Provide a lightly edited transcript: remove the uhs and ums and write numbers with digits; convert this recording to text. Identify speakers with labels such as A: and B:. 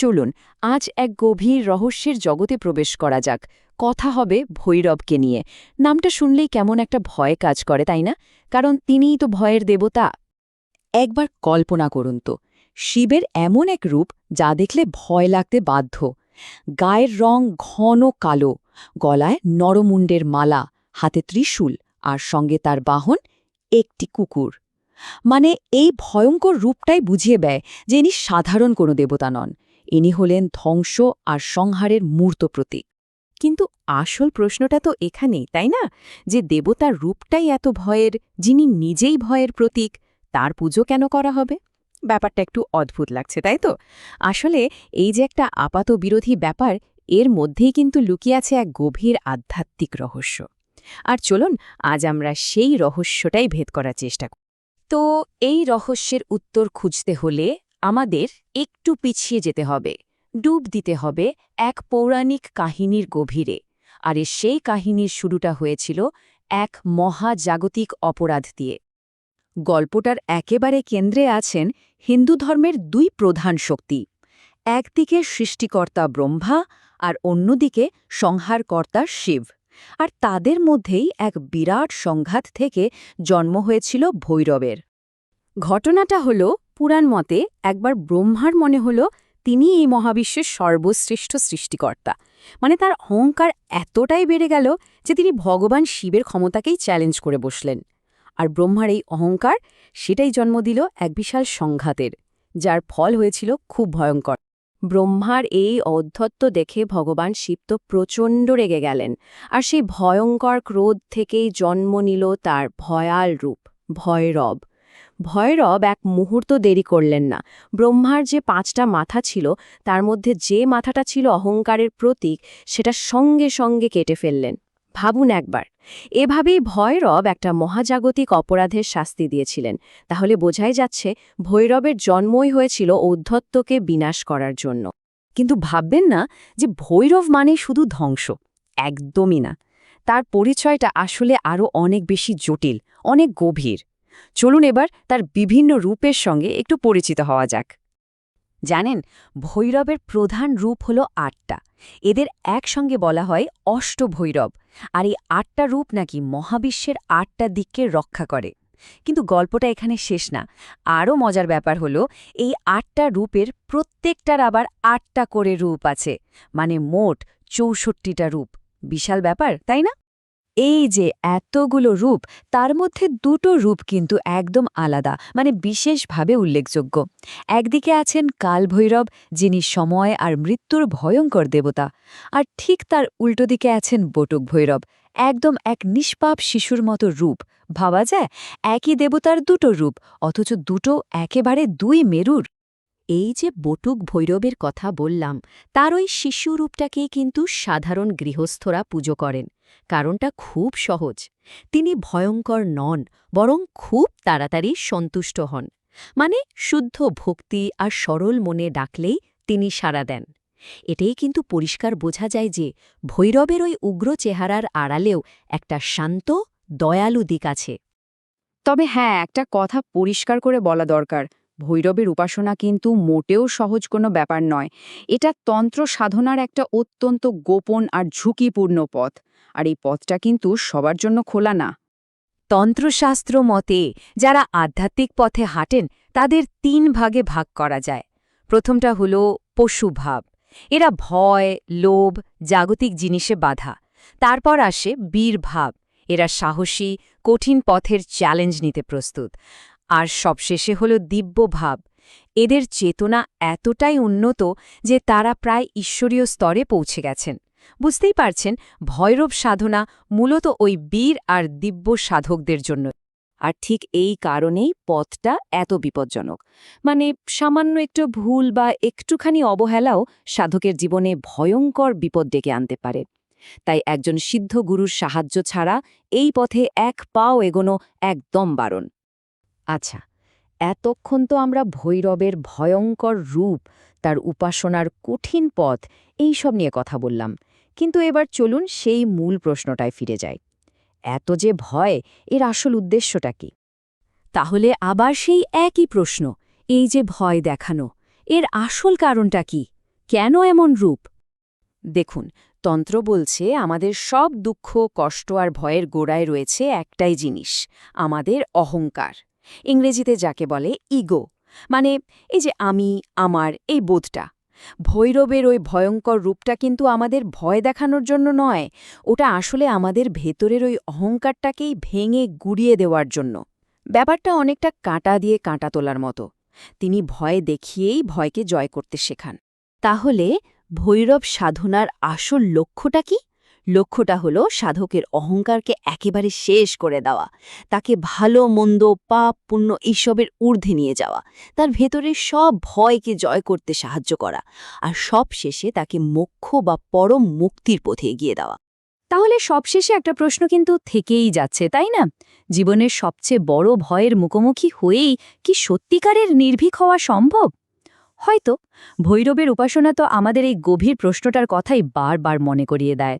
A: চলুন আজ এক গভীর রহস্যের জগতে প্রবেশ করা যাক। কথা হবে ভৈরবকে নিয়ে। নামটা শুনলেই কেমন একটা ভয় কাজ করে, তাই না? কারণ তিনিই তো ভয়ের দেবতা। একবার কল্পনা করুন তো, শিবের এমন এক রূপ যা দেখলে ভয় লাগতে বাধ্য। গায়ের রং ঘন কালো, গলায় নরমুণ্ডের মালা, হাতে ত্রিশূল, আর সঙ্গে তার বাহন একটি কুকুর। মানে এই ভয়ঙ্কর রূপটাই বুঝিয়ে দেয় যে ইনি সাধারণ কোনো দেবতা নন। ইনি হলেন ধ্বংস আর সংহারের মূর্ত প্রতীক। কিন্তু আসল প্রশ্নটা তো এখানেই, তাই না? যে দেবতার রূপটাই এত ভয়ের, যিনি নিজেই ভয়ের প্রতীক, তার পুজো কেন করা হবে? ব্যাপারটা একটু অদ্ভুত লাগছে, তাই তো? আসলে এই যে একটা আপাত বিরোধী ব্যাপার, এর মধ্যেই কিন্তু লুকিয়ে আছে এক গভীর আধ্যাত্মিক রহস্য। আর চলুন আজ আমরা সেই রহস্যটাই ভেদ করার চেষ্টা করি। তো এই রহস্যের উত্তর খুঁজতে হলে আমাদের একটু পিছিয়ে যেতে হবে, ডুব দিতে হবে এক পৌরাণিক কাহিনীর গভীরে। আর সেই কাহিনীর শুরুটা হয়েছিল এক মহাজাগতিক অপরাধ দিয়ে। গল্পটার একেবারে কেন্দ্রে আছেন হিন্দু ধর্মের দুই প্রধান শক্তি, একদিকে সৃষ্টিকর্তা ব্রহ্মা আর অন্যদিকে সংহারকর্তা শিব। আর তাদের মধ্যেই এক বিরাট সংঘাত থেকে জন্ম হয়েছিল ভৈরবের। ঘটনাটা হল, পুরাণ মতে একবার ব্রহ্মার মনে হল তিনি এই মহাবিশ্বের সর্বশ্রেষ্ঠ সৃষ্টিকর্তা। মানে তার অহংকার এতটাই বেড়ে গেল যে তিনি ভগবান শিবের ক্ষমতাকেই চ্যালেঞ্জ করে বসলেন। আর ব্রহ্মার এই অহংকার, সেটাই জন্ম দিল এক বিশাল সংঘাতের, যার ফল হয়েছিল খুব ভয়ঙ্কর। ব্রহ্মার এই ঔদ্ধত্য দেখে ভগবান শিব তো প্রচণ্ড রেগে গেলেন। আর সেই ভয়ঙ্কর ক্রোধ থেকেই জন্ম নিল তার ভয়াল রূপ ভৈরব। ভৈরব এক মুহূর্ত দেরি করলেন না। ব্রহ্মার যে 5টা মাথা ছিল, তার মধ্যে যে মাথাটা ছিল অহংকারের প্রতীক, সেটা সঙ্গে সঙ্গে কেটে ফেললেন। ভাবুন একবার, এভাবেই ভৈরব একটা মহাজাগতিক অপরাধের শাস্তি দিয়েছিলেন। তাহলে বোঝাই যাচ্ছে ভৈরবের জন্মই হয়েছিল ঔদ্ধত্যকে বিনাশ করার জন্য। কিন্তু ভাববেন না যে ভৈরব মানে শুধু ধ্বংস, একদমই না। তার পরিচয়টা আসলে আরও অনেক বেশি জটিল, অনেক গভীর। চলুন এবার তার বিভিন্ন রূপের সঙ্গে একটু পরিচিত হওয়া যাক। জানেন, ভৈরবের প্রধান রূপ হল 8টা। এদের একসঙ্গে বলা হয় অষ্টভৈরব। আর এই 8টা রূপ নাকি মহাবিশ্বের 8টা দিককে রক্ষা করে। কিন্তু গল্পটা এখানে শেষ না। আরও মজার ব্যাপার হলো, এই 8টা রূপের প্রত্যেকটার আবার 8টা করে রূপ আছে। মানে মোট 64টা রূপ। বিশাল ব্যাপার, তাই না? এই যে এতগুলো রূপ, তার মধ্যে দুটো রূপ কিন্তু একদম আলাদা, মানে বিশেষভাবে উল্লেখযোগ্য। একদিকে আছেন কালভৈরব, যিনি সময় আর মৃত্যুর ভয়ঙ্কর দেবতা। আর ঠিক তার উল্টো দিকে আছেন বটুক ভৈরব, একদম এক নিষ্পাপ শিশুর মতো রূপ। ভাবা যায়, একই দেবতার দুটো রূপ, অথচ দুটো একেবারে দুই মেরুর। এই যে বটুক ভৈরবের কথা বললাম, তার ওই শিশু রূপটাকেই কিন্তু সাধারণ গৃহস্থরা পুজো করেন। কারণটা খুব সহজ, তিনি ভয়ঙ্কর নন, বরং খুব তাড়াতাড়ি সন্তুষ্ট হন। মানে শুদ্ধ ভক্তি আর সরল মনে ডাকলেই তিনি সাড়া দেন। এটাই কিন্তু পরিষ্কার বোঝা যায় যে ভৈরবের ওই উগ্র চেহারার আড়ালেও একটা শান্ত, দয়ালু দিক আছে। তবে হ্যাঁ, একটা কথা পরিষ্কার করে বলা দরকার, ভৈরবের উপাসনা কিন্তু মোটেও সহজ কোনো ব্যাপার নয়। এটা তন্ত্র সাধনার একটা অত্যন্ত গোপন আর ঝুঁকিপূর্ণ পথ। আর এই পথটা কিন্তু সবার জন্য খোলা না। তন্ত্রশাস্ত্র মতে যারা আধ্যাত্মিক পথে হাঁটেন, তাদের 3 ভাগে ভাগ করা যায়। প্রথমটা হল পশুভাব। এরা ভয়, লোভ, জাগতিক জিনিসে বাধা। তারপর আসে বীরভাব। এরা সাহসী, কঠিন পথের চ্যালেঞ্জ নিতে প্রস্তুত। আর সবশেষে হল দিব্যভাব। এদের চেতনা এতটাই উন্নত যে তারা প্রায় ঈশ্বরীয় স্তরে পৌঁছে গেছেন। বুঝতেই পারছেন, ভৈরব সাধনা মূলত ওই বীর আর দিব্য সাধকদের জন্য। আর ঠিক এই কারণেই পথটা এত বিপজ্জনক। মানে সামান্য একটু ভুল বা একটুখানি অবহেলাও সাধকের জীবনে ভয়ঙ্কর বিপদ ডেকে আনতে পারে। তাই একজন সিদ্ধ গুরুর সাহায্য ছাড়া এই পথে এক পাও এগোনো একদম বারণ। আচ্ছা, এতক্ষণ তো আমরা ভৈরবের ভয়ঙ্কর রূপ, তার উপাসনার কঠিন পথ, এই সব নিয়ে কথা বললাম। কিন্তু এবার চলুন সেই মূল প্রশ্নটায় ফিরে যাই। এত যে ভয়, এর আসল উদ্দেশ্যটা কি? তাহলে আবার সেই একই প্রশ্ন, এই যে ভয় দেখানো, এর আসল কারণটা কি? কেন এমন রূপ? দেখুন, তন্ত্র বলছে আমাদের সব দুঃখ, কষ্ট আর ভয়ের গোড়ায় রয়েছে একটাই জিনিস, আমাদের অহংকার। ইংরেজিতে যাকে বলে ইগো, মানে এই যে আমি, আমার এই বোধটা। ভৈরবের ওই ভয়ঙ্কর রূপটা কিন্তু আমাদের ভয় দেখানোর জন্য নয়, ওটা আসলে আমাদের ভেতরের ওই অহংকারটাকেই ভেঙে গুড়িয়ে দেওয়ার জন্য। ব্যাপারটা অনেকটা কাঁটা দিয়ে কাঁটা তোলার মতো। তিনি ভয় দেখিয়েই ভয়কে জয় করতে শেখান। তাহলে ভৈরব সাধনার আসল লক্ষ্যটা কি? লক্ষ্যটা হলো সাধকের অহংকারকে একেবারে শেষ করে দেওয়া, তাকে ভালো মন্দ পাপ পুণ্য এইসবের ঊর্ধ্বে নিয়ে যাওয়া, তার ভেতরের সব ভয়কে জয় করতে সাহায্য করা, আর সব শেষে তাকে মোক্ষ বা পরম মুক্তির পথে এগিয়ে দেওয়া। তাহলে সবশেষে একটা প্রশ্ন কিন্তু থেকেই যাচ্ছে, তাই না? জীবনের সবচেয়ে বড় ভয়ের মুখোমুখি হয়েই কি সত্যিকারের নির্ভীক হওয়া সম্ভব? হয়তো ভৈরবের উপাসনা তো আমাদের এই গভীর প্রশ্নটার কথাই বারবার মনে করিয়ে দেয়।